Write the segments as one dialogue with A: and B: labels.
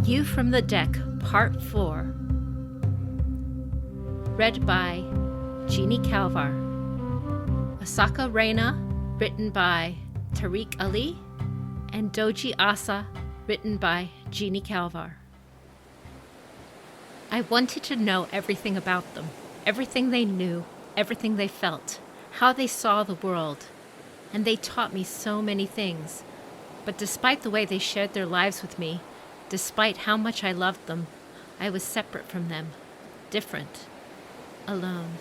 A: View from the Deck, Part 4. Read by Jeanne Kalvar. Asaka Reina, written by Tariq Ali, and Doji Asa, written by Jeanne Kalvar. I wanted to know everything about them, everything they knew, everything they felt, how they saw the world. And they taught me so many things. But despite the way they shared their lives with me, despite how much I loved them, I was separate from them, different, alone.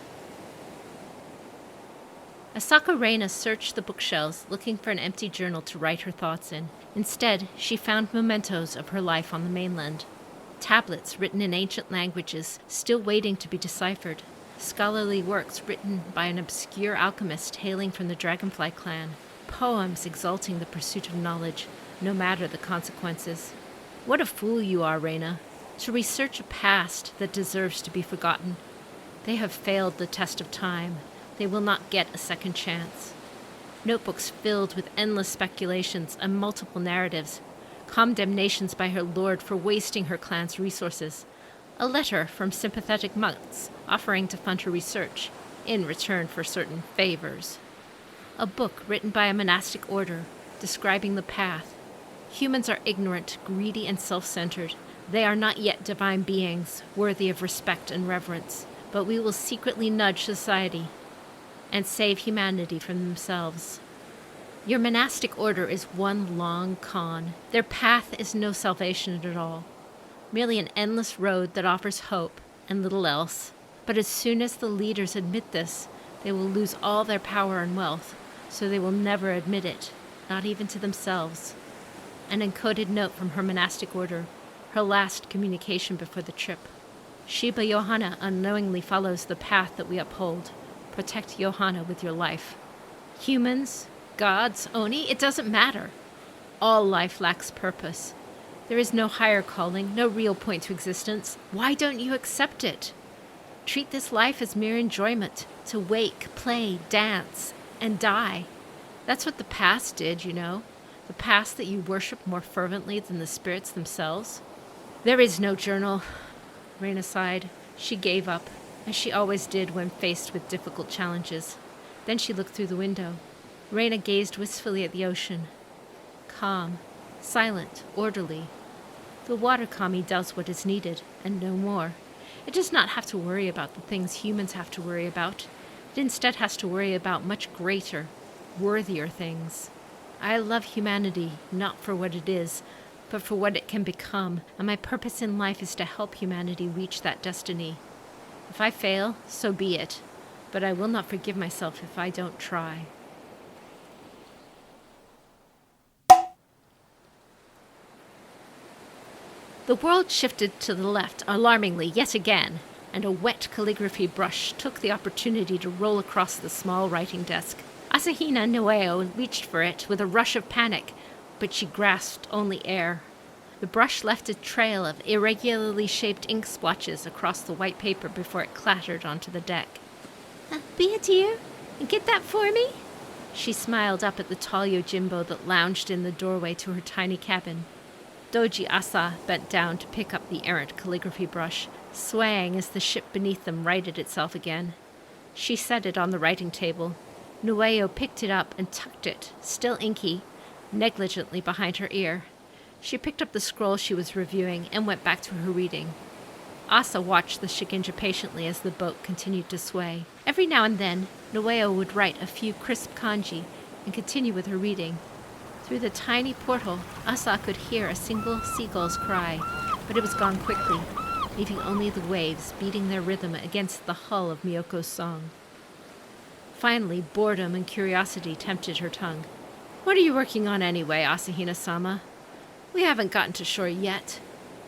A: Asaka Reina searched the bookshelves looking for an empty journal to write her thoughts in. Instead, she found mementos of her life on the mainland. Tablets written in ancient languages, still waiting to be deciphered. Scholarly works written by an obscure alchemist hailing from the Dragonfly clan. Poems exalting the pursuit of knowledge, no matter the consequences. What a fool you are, Reina, to research a past that deserves to be forgotten. They have failed the test of time. They will not get a second chance. Notebooks filled with endless speculations and multiple narratives. Condemnations by her lord for wasting her clan's resources. A letter from sympathetic monks offering to fund her research in return for certain favors. A book written by a monastic order describing the path. Humans are ignorant, greedy, and self-centered. They are not yet divine beings, worthy of respect and reverence, but we will secretly nudge society and save humanity from themselves. Your monastic order is one long con. Their path is no salvation at all, merely an endless road that offers hope and little else. But as soon as the leaders admit this, they will lose all their power and wealth, so they will never admit it, not even to themselves. An encoded note from her monastic order, her last communication before the trip. Shiba Johanna unknowingly follows the path that we uphold. Protect Johanna with your life. Humans, gods, Oni, it doesn't matter. All life lacks purpose. There is no higher calling, no real point to existence. Why don't you accept it? Treat this life as mere enjoyment, to wake, play, dance, and die. That's what the past did, you know. The past that you worship more fervently than the spirits themselves. There is no journal. Reina sighed. She gave up, as she always did when faced with difficult challenges. Then she looked through the window. Reina gazed wistfully at the ocean. Calm, silent, orderly. The water kami does what is needed, and no more. It does not have to worry about the things humans have to worry about. It instead has to worry about much greater, worthier things. I love humanity, not for what it is, but for what it can become, and my purpose in life is to help humanity reach that destiny. If I fail, so be it, but I will not forgive myself if I don't try. The world shifted to the left alarmingly yet again, and a wet calligraphy brush took the opportunity to roll across the small writing desk. Asahina Nueo reached for it with a rush of panic, but she grasped only air. The brush left a trail of irregularly shaped ink splotches across the white paper before it clattered onto the deck. Be a dear, and get that for me? She smiled up at the tall Yojimbo that lounged in the doorway to her tiny cabin. Doji Asa bent down to pick up the errant calligraphy brush, swaying as the ship beneath them righted itself again. She set it on the writing table. Nueo picked it up and tucked it, still inky, negligently behind her ear. She picked up the scroll she was reviewing and went back to her reading. Asa watched the Shikinja patiently as the boat continued to sway. Every now and then, Nueo would write a few crisp kanji and continue with her reading. Through the tiny portal, Asa could hear a single seagull's cry, but it was gone quickly, leaving only the waves beating their rhythm against the hull of Miyoko's song. Finally, boredom and curiosity tempted her tongue. What are you working on anyway, Asahina-sama? We haven't gotten to shore yet.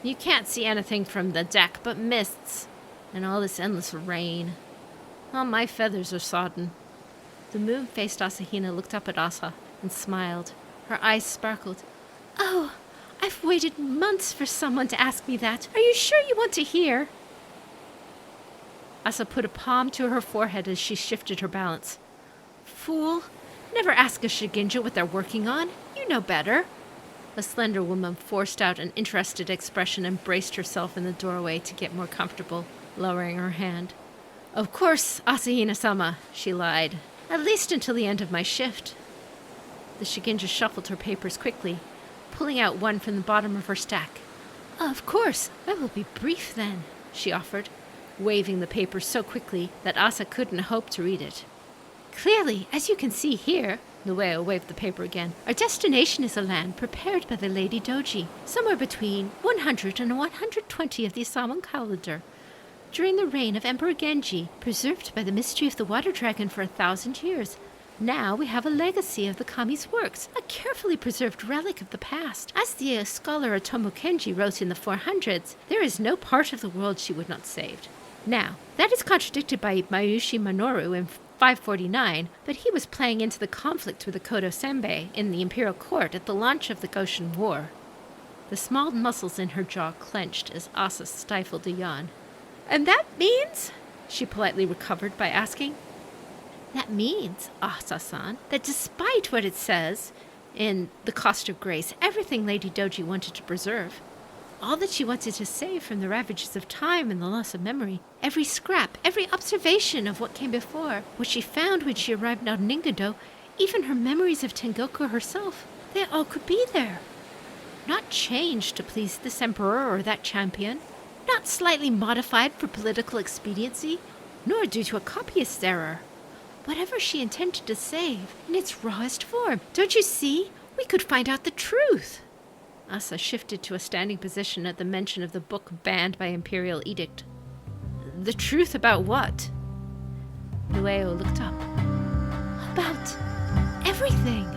A: You can't see anything from the deck but mists, and all this endless rain. All my feathers are sodden. The moon-faced Asahina looked up at Asa and smiled. Her eyes sparkled. Oh, I've waited months for someone to ask me that. Are you sure you want to hear? Asa put a palm to her forehead as she shifted her balance. Fool! Never ask a Shikinja what they're working on. You know better. A slender woman forced out an interested expression and braced herself in the doorway to get more comfortable, lowering her hand. "Of course, Asahina-sama," she lied. "At least until the end of my shift." The Shigenja shuffled her papers quickly, pulling out one from the bottom of her stack. "Of course, I will be brief then," she offered, waving the paper so quickly that Asa couldn't hope to read it. "Clearly, as you can see here," Nueo waved the paper again, "our destination is a land prepared by the Lady Doji, somewhere between 100 and 120 of the Isaman calendar, during the reign of Emperor Genji, preserved by the mystery of the water dragon for 1,000 years. Now we have a legacy of the Kami's works, a carefully preserved relic of the past. As the scholar Otomo Kenji wrote in the 400s, there is no part of the world she would not save. Now, that is contradicted by Mayushi Minoru in 549, but he was playing into the conflict with the Kodo Senbei in the imperial court at the launch of the Goshen War." The small muscles in her jaw clenched as Asa stifled a yawn. "And that means?" she politely recovered by asking. "That means, Asa-san, that despite what it says in The Cost of Grace, everything Lady Doji wanted to preserve, all that she wanted to save from the ravages of time and the loss of memory, every scrap, every observation of what came before, what she found when she arrived at Ningado, even her memories of Tengoku herself, they all could be there. Not changed to please this emperor or that champion, not slightly modified for political expediency, nor due to a copyist's error. Whatever she intended to save, in its rawest form. Don't you see? We could find out the truth." Asa shifted to a standing position at the mention of the book banned by imperial edict. "The truth about what?" Nueo looked up. "About everything."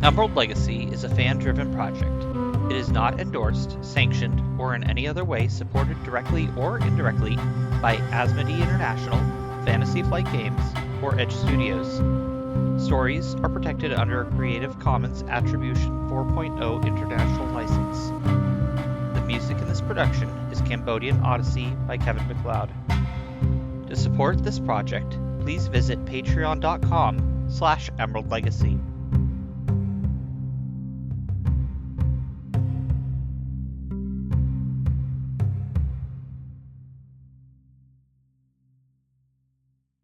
B: Emerald Legacy is a fan-driven project. It is not endorsed, sanctioned, or in any other way supported directly or indirectly by Asmodee International, Fantasy Flight Games, or Edge Studios. Stories are protected under a Creative Commons Attribution 4.0 International License. The music in this production is Cambodian Odyssey by Kevin MacLeod. To support this project, please visit patreon.com/emeraldlegacy.